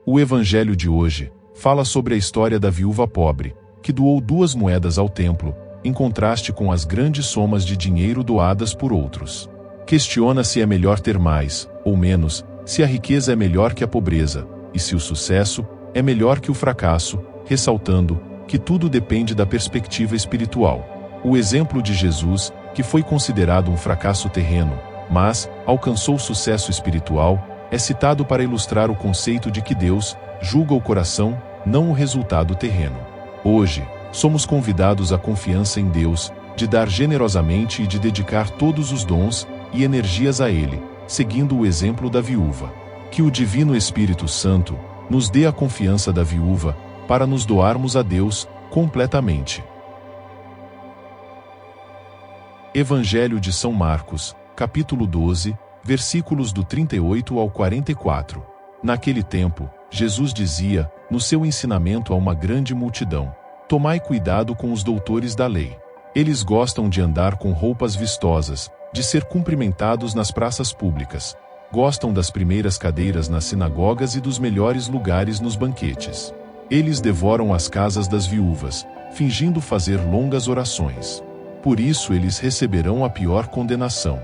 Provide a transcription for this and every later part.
O evangelho de hoje fala sobre a história da viúva pobre, que doou 2 moedas ao templo, em contraste com as grandes somas de dinheiro doadas por outros. Questiona se é melhor ter mais, ou menos, se a riqueza é melhor que a pobreza, e se o sucesso é melhor que o fracasso, ressaltando que tudo depende da perspectiva espiritual. O exemplo de Jesus, que foi considerado um fracasso terreno, mas alcançou sucesso espiritual, é citado para ilustrar o conceito de que Deus julga o coração, não o resultado terreno. Hoje, somos convidados à confiança em Deus, de dar generosamente e de dedicar todos os dons e energias a Ele, seguindo o exemplo da viúva. Que o Divino Espírito Santo nos dê a confiança da viúva, para nos doarmos a Deus completamente. Evangelho de São Marcos, capítulo 12, versículos do 38 ao 44. Naquele tempo, Jesus dizia, no seu ensinamento a uma grande multidão: tomai cuidado com os doutores da lei. Eles gostam de andar com roupas vistosas, de ser cumprimentados nas praças públicas. Gostam das primeiras cadeiras nas sinagogas e dos melhores lugares nos banquetes. Eles devoram as casas das viúvas, fingindo fazer longas orações. Por isso eles receberão a pior condenação.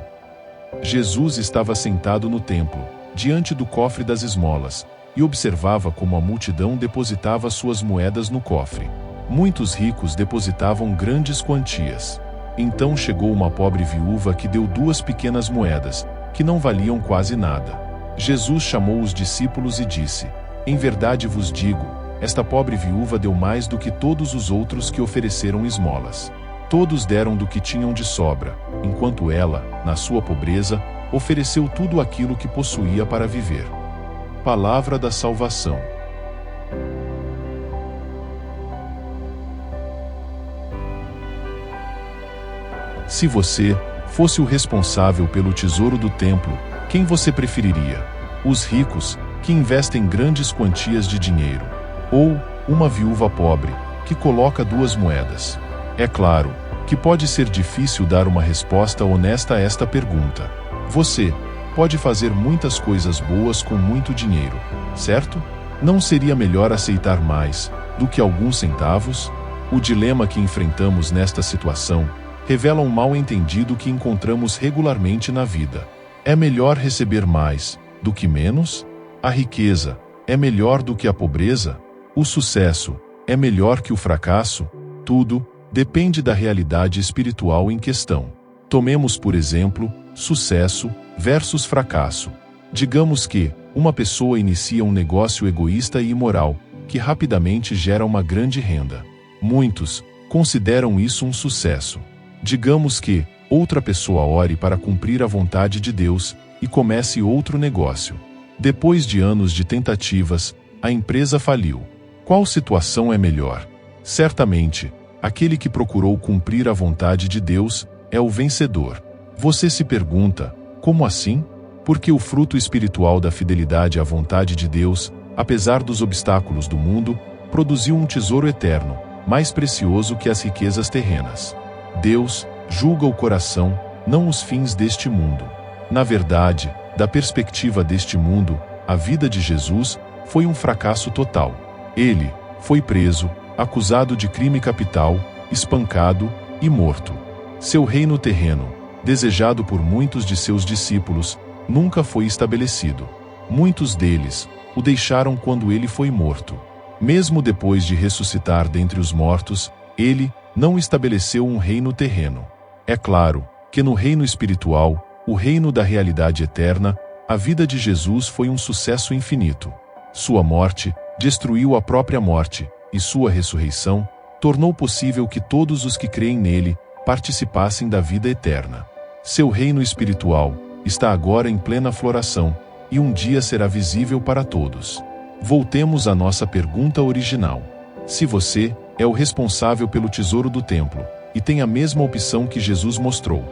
Jesus estava sentado no templo, diante do cofre das esmolas, e observava como a multidão depositava suas moedas no cofre. Muitos ricos depositavam grandes quantias. Então chegou uma pobre viúva que deu 2 pequenas moedas, que não valiam quase nada. Jesus chamou os discípulos e disse: em verdade vos digo, esta pobre viúva deu mais do que todos os outros que ofereceram esmolas. Todos deram do que tinham de sobra, enquanto ela, na sua pobreza, ofereceu tudo aquilo que possuía para viver. Palavra da salvação. Se você fosse o responsável pelo tesouro do templo, quem você preferiria? Os ricos, que investem grandes quantias de dinheiro, ou uma viúva pobre, que coloca 2 moedas? É claro que pode ser difícil dar uma resposta honesta a esta pergunta. Você pode fazer muitas coisas boas com muito dinheiro, certo? Não seria melhor aceitar mais do que alguns centavos? O dilema que enfrentamos nesta situação revela um mal-entendido que encontramos regularmente na vida. É melhor receber mais do que menos? A riqueza é melhor do que a pobreza? O sucesso é melhor que o fracasso? Tudo depende da realidade espiritual em questão. Tomemos, por exemplo, sucesso versus fracasso. Digamos que uma pessoa inicia um negócio egoísta e imoral, que rapidamente gera uma grande renda. Muitos consideram isso um sucesso. Digamos que outra pessoa ore para cumprir a vontade de Deus e comece outro negócio. Depois de anos de tentativas, a empresa faliu. Qual situação é melhor? Certamente, aquele que procurou cumprir a vontade de Deus é o vencedor. Você se pergunta, como assim? Porque o fruto espiritual da fidelidade à vontade de Deus, apesar dos obstáculos do mundo, produziu um tesouro eterno, mais precioso que as riquezas terrenas. Deus julga o coração, não os fins deste mundo. Na verdade, da perspectiva deste mundo, a vida de Jesus foi um fracasso total. Ele foi preso, acusado de crime capital, espancado e morto. Seu reino terreno, desejado por muitos de seus discípulos, nunca foi estabelecido. Muitos deles o deixaram quando ele foi morto. Mesmo depois de ressuscitar dentre os mortos, ele não estabeleceu um reino terreno. É claro que no reino espiritual, o reino da realidade eterna, a vida de Jesus foi um sucesso infinito. Sua morte destruiu a própria morte, e sua ressurreição tornou possível que todos os que creem nele participassem da vida eterna. Seu reino espiritual está agora em plena floração, e um dia será visível para todos. Voltemos à nossa pergunta original. Se você é o responsável pelo tesouro do templo, e tem a mesma opção que Jesus mostrou,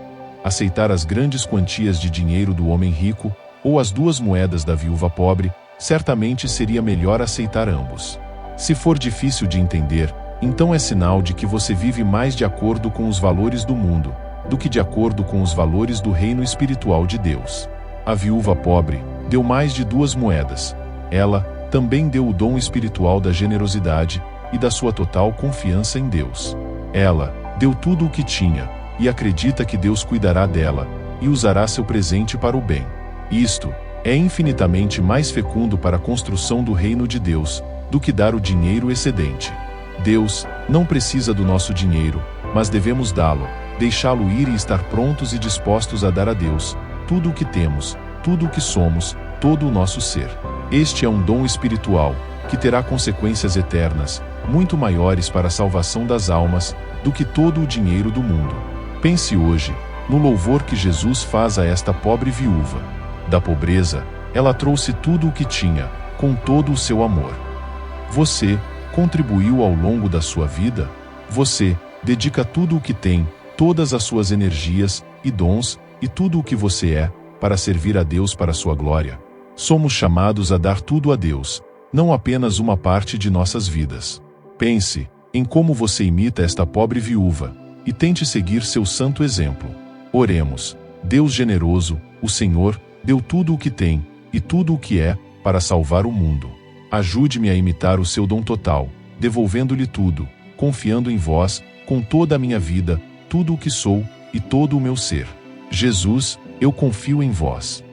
aceitar as grandes quantias de dinheiro do homem rico, ou as 2 moedas da viúva pobre, certamente seria melhor aceitar ambos. Se for difícil de entender, então é sinal de que você vive mais de acordo com os valores do mundo, do que de acordo com os valores do reino espiritual de Deus. A viúva pobre deu mais de 2 moedas. Ela também deu o dom espiritual da generosidade e da sua total confiança em Deus. Ela deu tudo o que tinha e acredita que Deus cuidará dela e usará seu presente para o bem. Isto é infinitamente mais fecundo para a construção do reino de Deus do que dar o dinheiro excedente. Deus não precisa do nosso dinheiro, mas devemos dá-lo, deixá-lo ir e estar prontos e dispostos a dar a Deus tudo o que temos, tudo o que somos, todo o nosso ser. Este é um dom espiritual que terá consequências eternas, muito maiores para a salvação das almas do que todo o dinheiro do mundo. Pense hoje no louvor que Jesus faz a esta pobre viúva. Da pobreza, ela trouxe tudo o que tinha, com todo o seu amor. Você contribuiu ao longo da sua vida? Você dedica tudo o que tem, todas as suas energias e dons, e tudo o que você é, para servir a Deus para a sua glória? Somos chamados a dar tudo a Deus, não apenas uma parte de nossas vidas. Pense em como você imita esta pobre viúva, e tente seguir seu santo exemplo. Oremos. Deus generoso, o Senhor deu tudo o que tem, e tudo o que é, para salvar o mundo. Ajude-me a imitar o seu dom total, devolvendo-lhe tudo, confiando em vós, com toda a minha vida, tudo o que sou, e todo o meu ser. Jesus, eu confio em vós.